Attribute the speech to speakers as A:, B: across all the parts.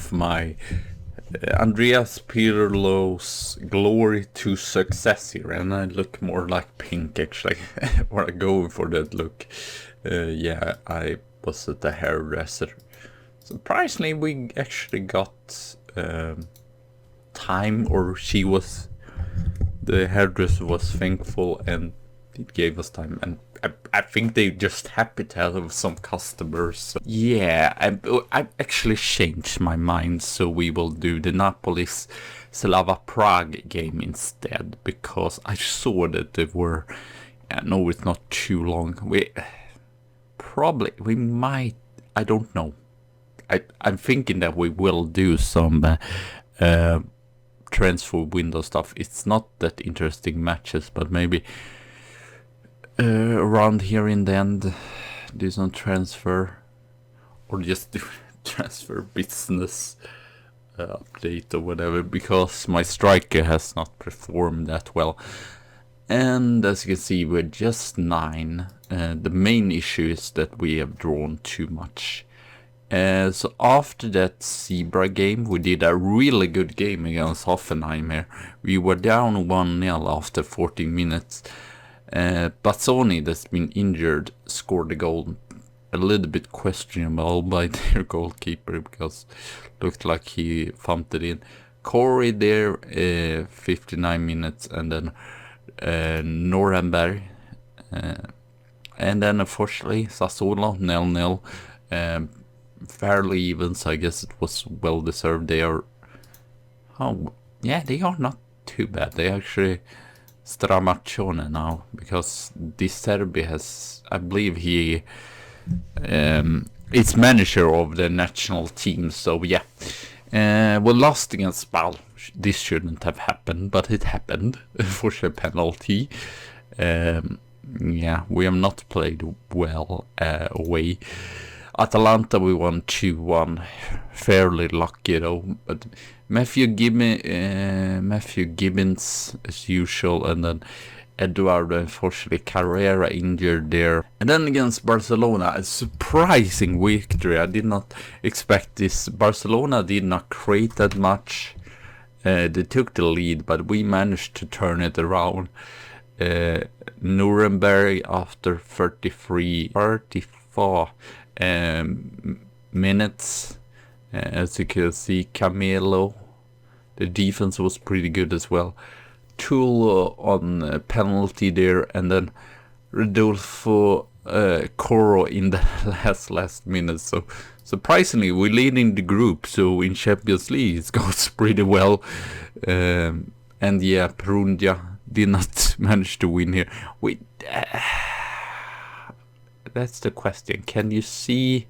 A: of my Andrea Pirlo's glory to success here, and I look more like pink actually, or I go for that look. Yeah, I was at the hairdresser. Surprisingly, we actually got time, or the hairdresser was thankful and it gave us time, and I think they just happy to have some customers. So, yeah, I actually changed my mind, so we will do the Napoli's Slava Prague game instead, because I saw that they were, no, it's not too long. We might, I don't know. I'm thinking that we will do some transfer window stuff. It's not that interesting matches, but maybe around here in the end do some transfer, or just do transfer business update or whatever, because my striker has not performed that well. And as you can see, we're just 9. The main issue is that we have drawn too much. So after that Zebra game, we did a really good game against Hoffenheim here. We were down 1-0 after 40 minutes. Bazzoni, that's been injured, scored the goal. A little bit questionable by their goalkeeper, because looked like he thumped it in. Corey there, 59 minutes, and then Nuremberg. And then unfortunately Sassuolo 0-0. Fairly even, so I guess it was well deserved. They are, they are not too bad. They actually Stramaccione now, because Di Serbi has, I believe he is manager of the national team. So yeah, we lost against Spal. This shouldn't have happened, but it happened for a penalty. Yeah, we have not played well away. Atalanta we won 2-1, fairly lucky though. But Matthew Gibbons as usual, and then Eduardo, unfortunately Carrera injured there. And then against Barcelona, a surprising victory. I did not expect this. Barcelona did not create that much. They took the lead, but we managed to turn it around. Nuremberg after 34 minutes, as you can see, Camelo, the defense was pretty good as well. Tulo on a penalty there, and then Rodolfo Coro in the last minute. So surprisingly, we lead in the group, so in Champions League it goes pretty well. And yeah, Perugia did not manage to win here. That's the question. Can you see?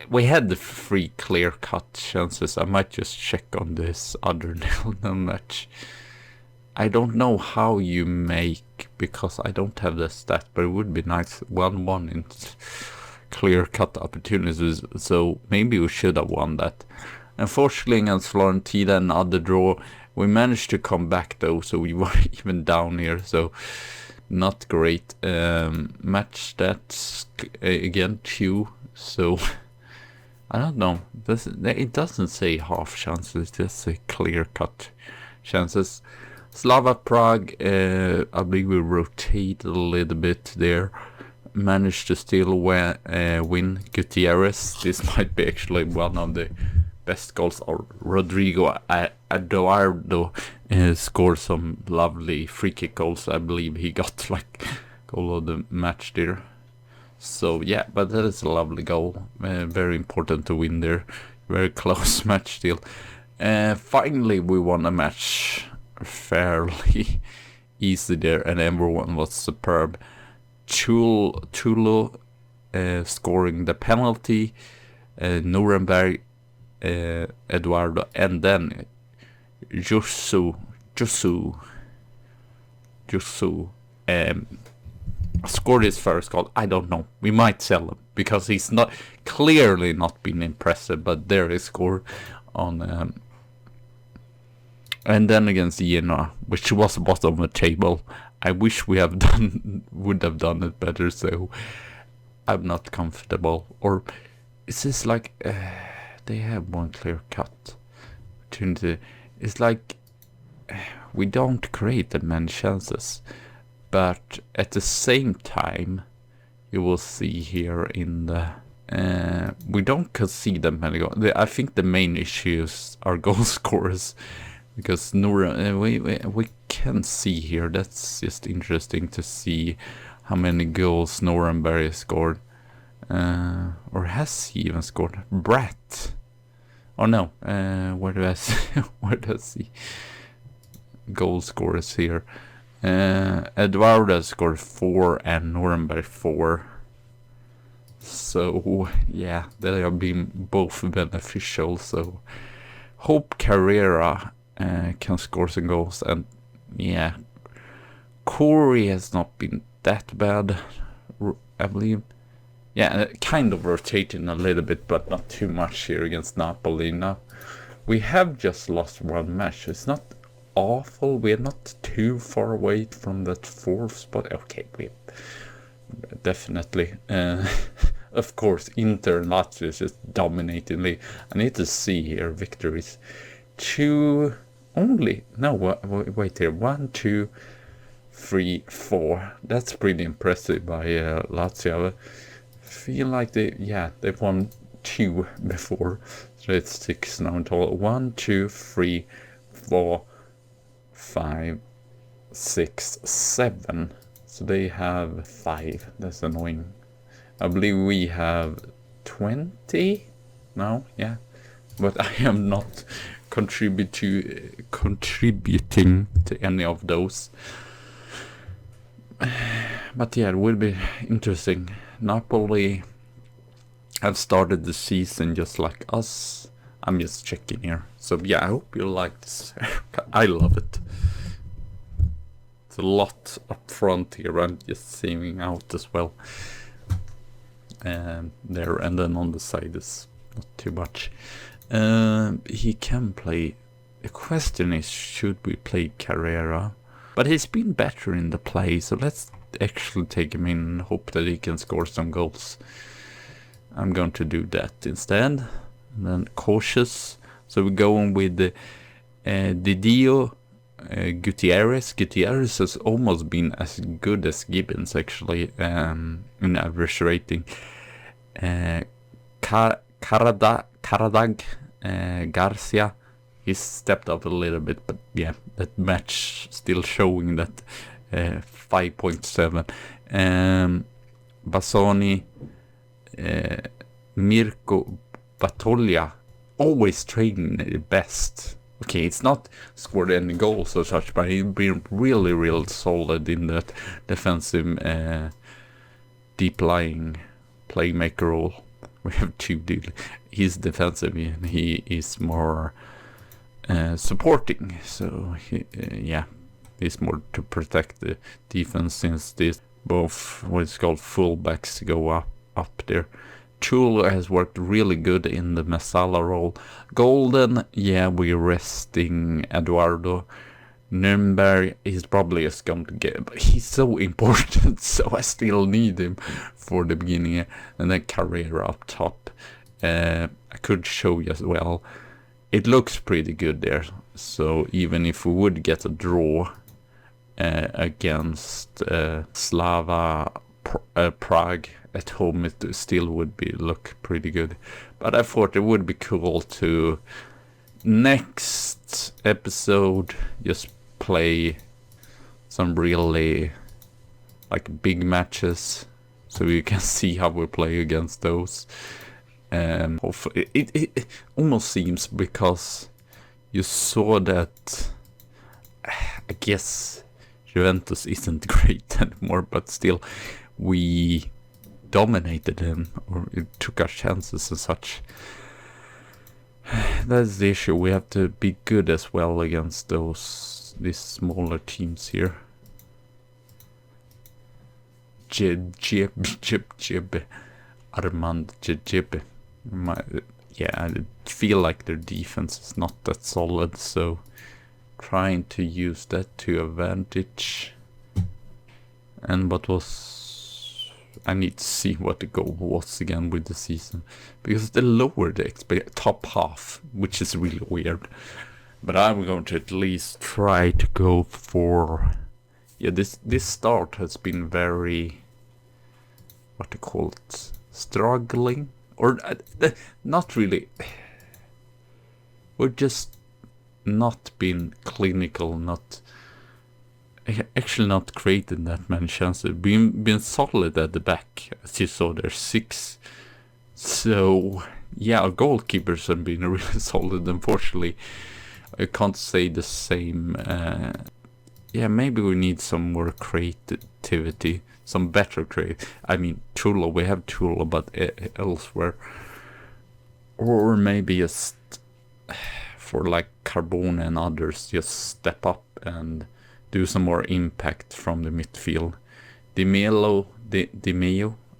A: We had the 3 clear-cut chances. I might just check on this other 0-0 match. I don't know how you make, because I don't have the stat, but it would be nice 1-1 in clear-cut opportunities. So maybe we should have won that. Unfortunately, against Florentina, another draw. We managed to come back though, so we were even down here. So not great. Match that again 2. So I don't know. It doesn't say half chances. It just say clear cut chances. Slava Prague. I believe we rotate a little bit there. Managed to still win. Gutierrez. This might be actually one of the best goals. Or Rodrigo Eduardo scored some lovely free kick goals. I believe he got like goal of the match there. So yeah, but that is a lovely goal. Very important to win there. Very close match still. Finally we won a match fairly easy there, and everyone was superb. Tulo scoring the penalty. Nuremberg, Eduardo, and then Josu scored his first goal. I don't know. We might sell him, because he's not clearly not been impressive, but there he scored on. And then against Genoa, which was bottom of the table. I wish would have done it better. So I'm not comfortable. Or is this like? they have one clear cut opportunity. It's like we don't create that many chances, but at the same time, you will see here in the we don't concede that many goals. I think the main issues are goal scorers, because we can see here. That's just interesting to see how many goals Nuremberg scored, or has he even scored? Brat. Oh no, where do I see? Where do I see goal scorers here? Eduardo scored 4 and Nuremberg 4. So yeah, they have been both beneficial. So hope Carrera can score some goals, and yeah, Corey has not been that bad, I believe. Yeah, kind of rotating a little bit, but not too much here against Napoli. Now, we have just lost one match. It's not awful. We're not too far away from that 4th spot. Okay, we definitely. Of course, Inter and Lazio is just dominatingly. I need to see here victories. 2 only. No, wait here. 1, 2, 3, 4. That's pretty impressive by Lazio. Feel like they've won 2 before, so it's 6 now in total. 1, 2, 3, 4, 5, 6, 7. So they have 5. That's annoying. I believe we have 20 now. Yeah, but I am not contributing to any of those. But yeah, it will be interesting. Napoli have started the season just like us. I'm just checking here. So yeah, I hope you like this. I love it. It's a lot up front here. I'm just saving out as well. There, and then on the side is not too much. He can play. The question is, should we play Carrera? But he's been better in the play, so let's actually take him in and hope that he can score some goals. I'm going to do that instead. And then cautious. So we're going with Didio Gutierrez. Gutierrez has almost been as good as Gibbons actually in average rating. Karadag Garcia. He's stepped up a little bit, but yeah, that match still showing that 5.7. Bassoni, Mirko Batoglia, always trading the best. Okay, it's not scored any goals or such, but he's been really, really solid in that defensive, deep-lying playmaker role. We have 2 deals. He's defensive and he is more supporting, so he's more to protect the defense, since this both what's called fullbacks go up there. Chul has worked really good in the Masala role. Golden, yeah, we're resting Eduardo. Nürnberg, he's probably just going to get, but he's so important, so I still need him for the beginning. And then Carrera up top. I could show you as well. It looks pretty good there, so even if we would get a draw against Slava Prague at home, it still would look pretty good. But I thought it would be cool to next episode just play some really like big matches, so you can see how we play against those. Hopefully it almost seems, because you saw that I guess Juventus isn't great anymore, but still we dominated him, or it took our chances and such. That's the issue. We have to be good as well against these smaller teams here. Jib Armand Jib. Yeah, I feel like their defense is not that solid, so trying to use that to advantage. And what was I need to see what the goal was again with the season, because they lowered the top half, which is really weird. But I'm going to at least try to go for... Yeah, this start has been very... What do you call it? Struggling? Or not really. We're just not been clinical, actually not created that many chances. Been solid at the back, as you saw there, 6. So yeah, our goalkeepers have been really solid. Unfortunately, I can't say the same. Yeah, maybe we need some more creativity, some better I mean, Tulo, we have Tulo, but elsewhere, or maybe just for like Carbone and others, just step up and do some more impact from the midfield. Di Meo,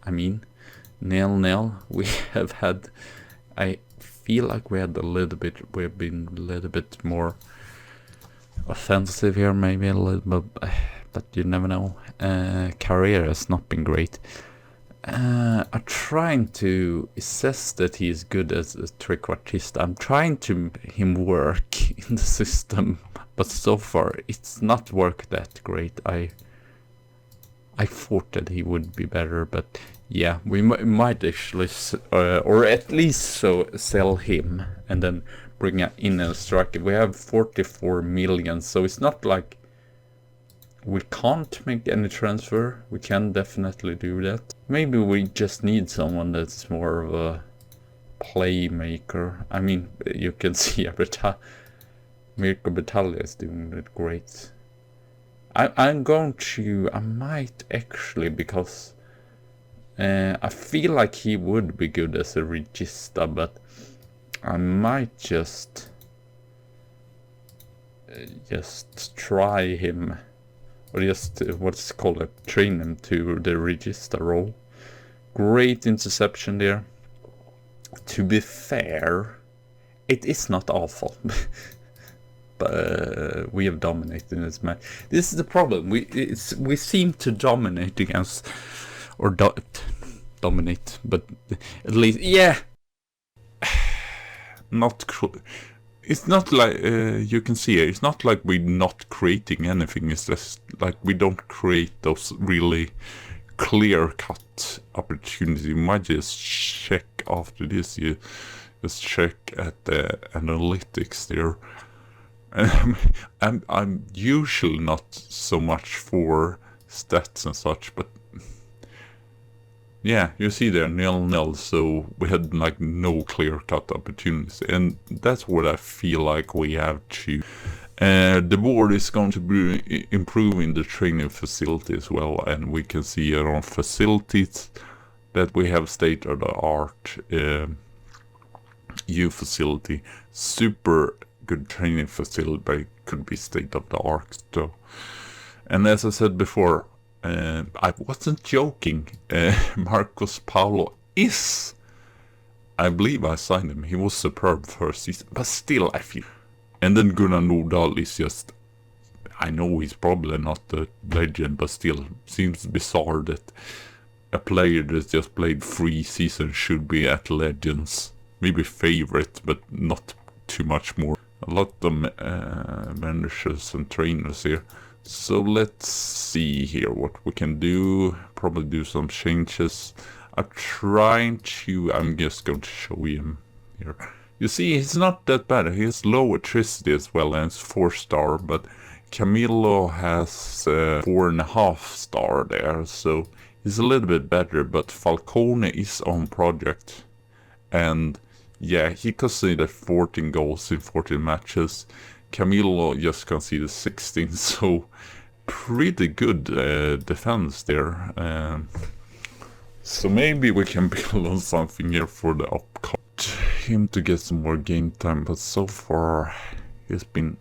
A: I mean, nil. We have had, I feel like we've been a little bit more offensive here, maybe a little bit, but you never know. Career has not been great. I'm trying to assess that he is good as a trequartist. I'm trying to him work in the system, but so far it's not worked that great. I thought that he would be better, but yeah, we might actually, or at least sell him and then bring in a striker. We have 44 million, so it's not like we can't make any transfer. We can definitely do that. Maybe we just need someone that's more of a playmaker. I mean, you can see Mirko Battaglia is doing it great. I might actually, because I feel like he would be good as a regista, but I might just try him, or just what's called train him to the regista role. Great interception there. To be fair, it is not awful. But we have dominated this match. This is the problem. We seem to dominate against, or dominate, but at least, yeah. It's not like you can see it. It's not like we're not creating anything. It's just like we don't create those really clear-cut opportunities. You might just check after this. You just check at the analytics there. I'm usually not so much for stats and such, but yeah, you see there 0-0, so we had like no clear-cut opportunities, and that's what I feel like we have to. The board is going to be improving the training facility as well, and we can see around facilities that we have state-of-the-art U facility, super good training facility, but it could be state-of-the-art though. And as I said before, I wasn't joking. Marcos Paulo is, I believe I signed him. He was superb first season, but still I feel. And then Gunnar Nordahl is just, I know he's probably not a legend, but still seems bizarre that a player that just played 3 seasons should be at Legends. Maybe favorite, but not too much more. A lot of managers and trainers here. So let's see here what we can do. Probably do some changes. I'm just going to show him here. You see, he's not that bad. He has low electricity as well, and it's 4-star, but Camilo has 4.5 star there, so he's a little bit better, but Falcone is on project. And yeah, he conceded 14 goals in 14 matches. Camilo just conceded 16, so pretty good defense there. So maybe we can build on something here for the upcoming. Him to get some more game time, but so far he's been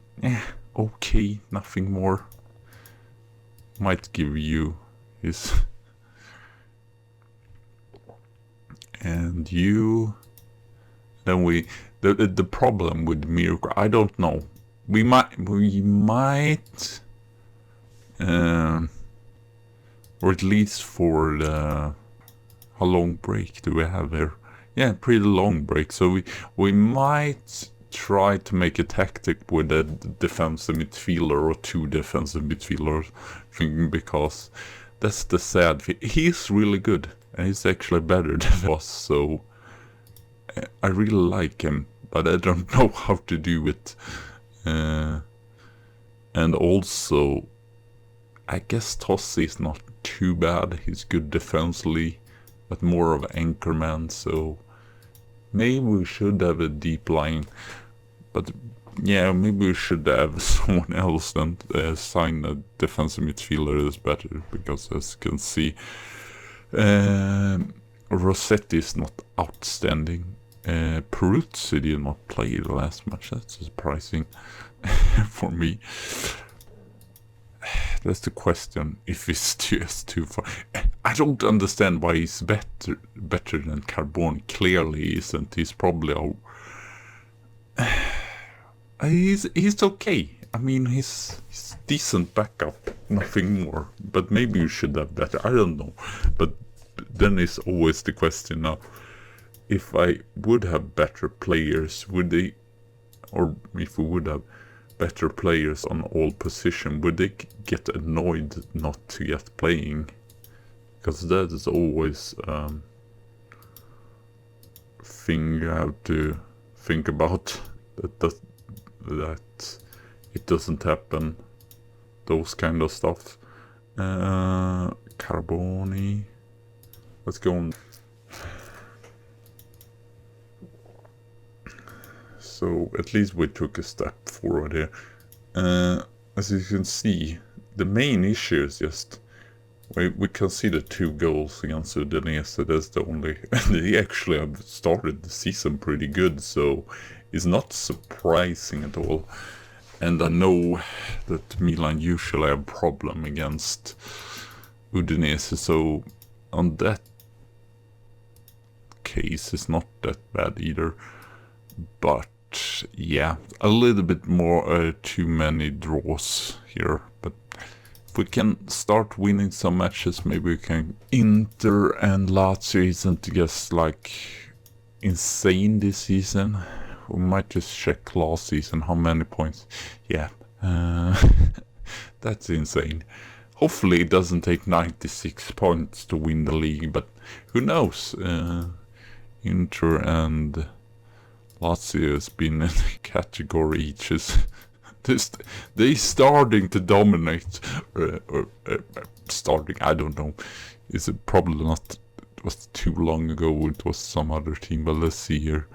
A: okay, nothing more. Might give you his. And you. Then the problem with Mirko, I don't know. We might, or at least for the How long break do we have here? Yeah, pretty long break. So we might try to make a tactic with a defensive midfielder or two defensive midfielders, because that's the sad thing. He's really good, and he's actually better than us, so I really like him, but I don't know how to do it. And also, I guess Tossi is not too bad. He's good defensively, but more of an anchorman, so maybe we should have a deep line. But yeah, maybe we should have someone else than sign a defensive midfielder is better, because as you can see, Rossetti is not outstanding. Peruzzi did not play the last match. That's surprising for me. That's the question, if it's just too far. I don't understand why he's better than Carboni. Clearly he isn't. He's probably he's okay. I mean, he's decent backup, nothing more. But maybe you should have better. I don't know. But then it's always the question now, if I would have better players, would they, or if we would have better players on all positions, would they get annoyed not to get playing? Because that is always thing you have to think about, that it doesn't happen, those kind of stuff. Carboni, let's go on. So at least we took a step forward here. As you can see, the main issue is just we conceded 2 goals against Udinese. That's the only. They actually have started the season pretty good, so it's not surprising at all. And I know that Milan usually have a problem against Udinese, so on that case it's not that bad either. But yeah, a little bit more, too many draws here. But if we can start winning some matches, maybe we can. Inter and Lazio isn't just like insane this season. We might just check last season how many points. Yeah, that's insane. Hopefully it doesn't take 96 points to win the league, but who knows? Inter and Lazio has been in the category each. They starting to dominate. Starting, I don't know. Is it probably not? It was too long ago. It was some other team. But let's see here.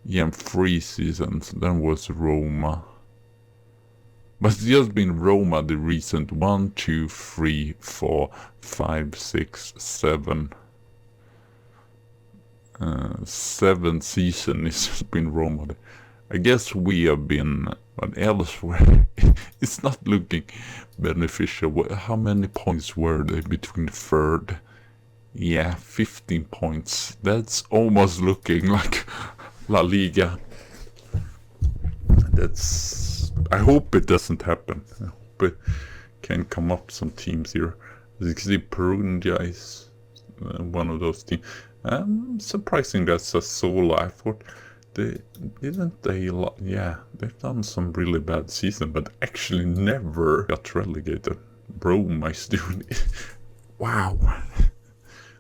A: Yeah, 3 seasons. Then was Roma. But it's just been Roma the recent 1, 2, 3, 4, 5, 6, 7. 7 season it's been Roma. I guess we have been, but elsewhere it's not looking beneficial. How many points were they between third? Yeah, 15 points. That's almost looking like La Liga. I hope it doesn't happen. I hope it can come up some teams here. As you can see, Perugia is one of those teams. Surprising that Sassuolo. I thought they've done some really bad season, but actually never got relegated. Roma is doing it. Wow,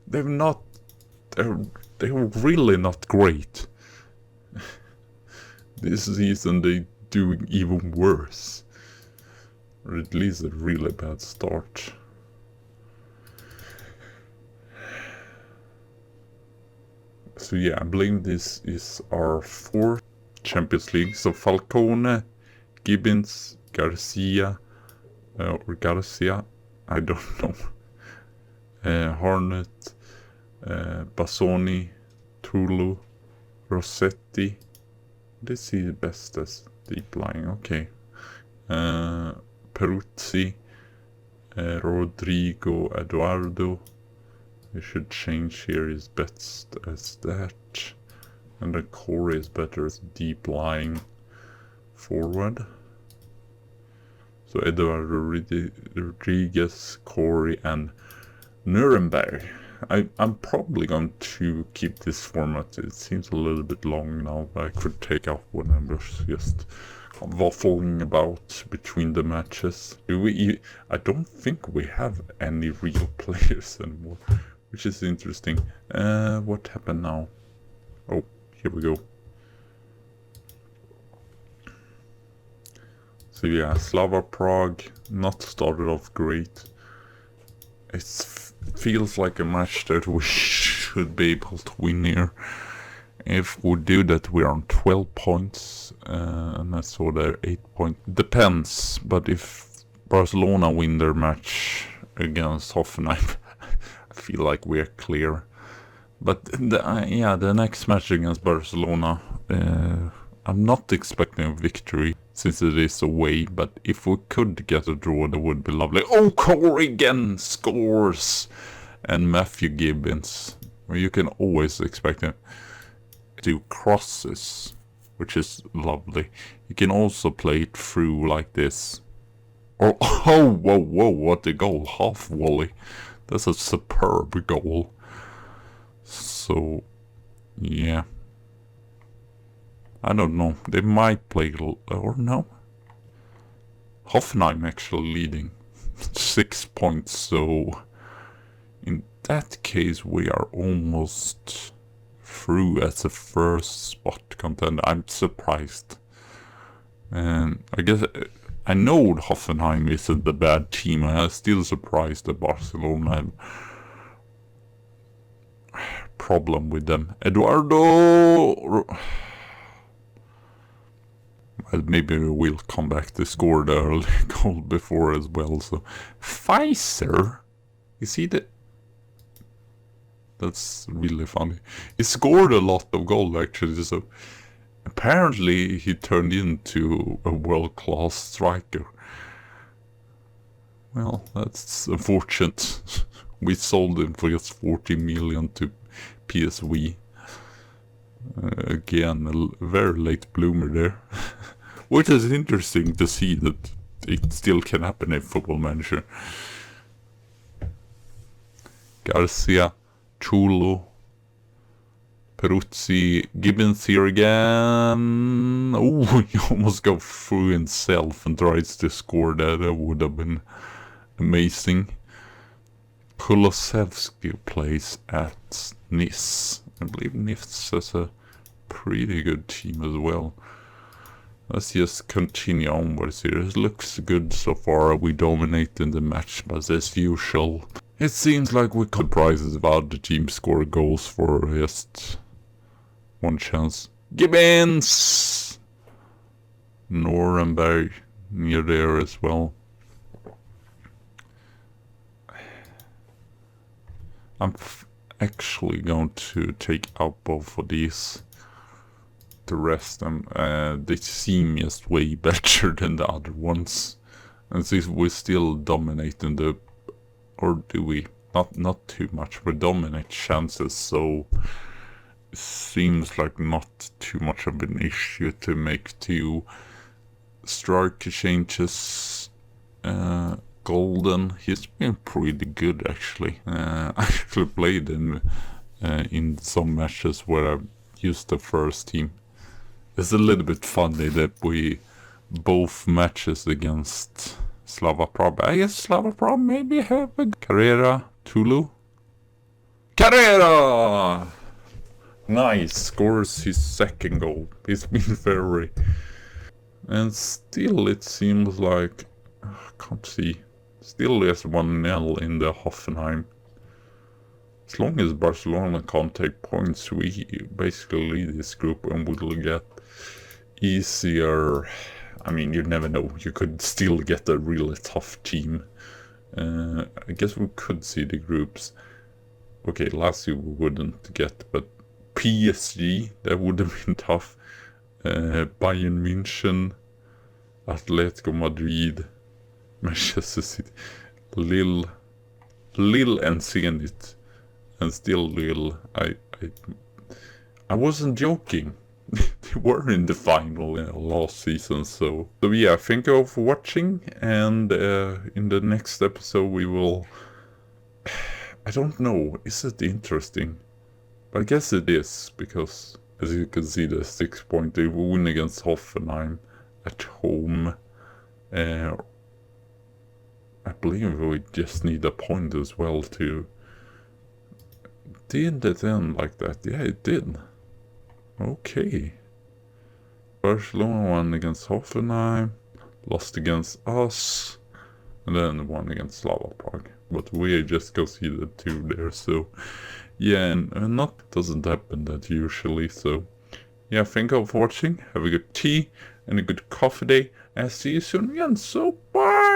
A: they're really not great. This season they doing even worse, or at least a really bad start. So yeah, I believe this is our 4th Champions League. So Falcone, Gibbons, Garcia, I don't know. Hornet, Bassoni, Tulu, Rossetti. This is best as deep line. Okay. Peruzzi, Rodrigo, Eduardo. We should change here is best as that. And then Corey is better as deep lying forward. So Eduardo Rodriguez, Corey and Nuremberg. I'm probably going to keep this format. It seems a little bit long now, but I could take out when I'm just waffling about between the matches. I don't think we have any real players anymore, which is interesting. What happened now? Oh, here we go. So yeah, Slava Prague not started off great. It feels like a match that we should be able to win here. If we do that, we're on 12 points, and I saw there 8 points. Depends, but if Barcelona win their match against Hoffenheim, I feel like we're clear. But the next match against Barcelona, I'm not expecting a victory since it is away, but if we could get a draw, that would be lovely. Oh, Corrigan scores! And Matthew Gibbons, where you can always expect him to crosses, which is lovely. You can also play it through like this. Oh, whoa, what a goal. Half volley. That's a superb goal. So, yeah. I don't know. They might play, or no. Hoffenheim actually leading 6 points, so in that case we are almost through as a first spot contender. I'm surprised. And I guess I know Hoffenheim isn't a bad team. I'm still surprised that Barcelona have problem with them. Eduardo! Well, maybe we'll come back to score the early goal before as well. So, Pfizer, is he the... That's really funny. He scored a lot of goals actually, so apparently he turned into a world-class striker. Well, that's unfortunate. We sold him for just 40 million to PSV. Again, a very late bloomer there. Which is interesting to see that it still can happen in Football Manager. Garcia, Chulo, Peruzzi, Gibbons here again. Oh, he almost got through himself and tries to score there. That would have been amazing. Kulosevsky plays at Nice. I believe Nice has a pretty good team as well. Let's just continue onwards here. It looks good so far. We dominate in the match, but as usual, it seems like we could prizes about the team score goals for just one chance. Gibbons! Nuremberg near there as well. I'm actually going to take out both of these. The rest they seem just way better than the other ones. And since we still dominate in the, or do we? Not too much. We dominate chances, so it seems like not too much of an issue to make 2 striker changes. Golden, he's been pretty good actually. I actually played him in some matches where I used the first team. It's a little bit funny that we both matches against Slava Prague. I guess Slava Prague maybe have a Carrera, Tulu. Carrera! Nice, scores his second goal. He's been very... And still it seems like... I can't see. Still there's 1-0 in the Hoffenheim. As long as Barcelona can't take points, we basically lead this group and we'll get easier. I mean, you never know. You could still get a really tough team. I guess we could see the groups. Okay, Lazio we wouldn't get, but PSG, that would have been tough. Bayern München, Atletico Madrid, Manchester City, Lille and Zenit. And still Lille, I wasn't joking. They were in the final last season, so yeah, thank you all for watching, and in the next episode we will I don't know, is it interesting? But I guess it is, because as you can see, the 6-point, they win against Hoffenheim at home. I believe we just need a point as well to... Did it end like that? Yeah, it did. Okay. Barcelona won against Hoffenheim, lost against us, and then won against Slava Prague. But we just conceded 2 there, so... Yeah, and not doesn't happen that usually, so... Yeah, thank you for watching, have a good tea, and a good coffee day, and see you soon again, so bye!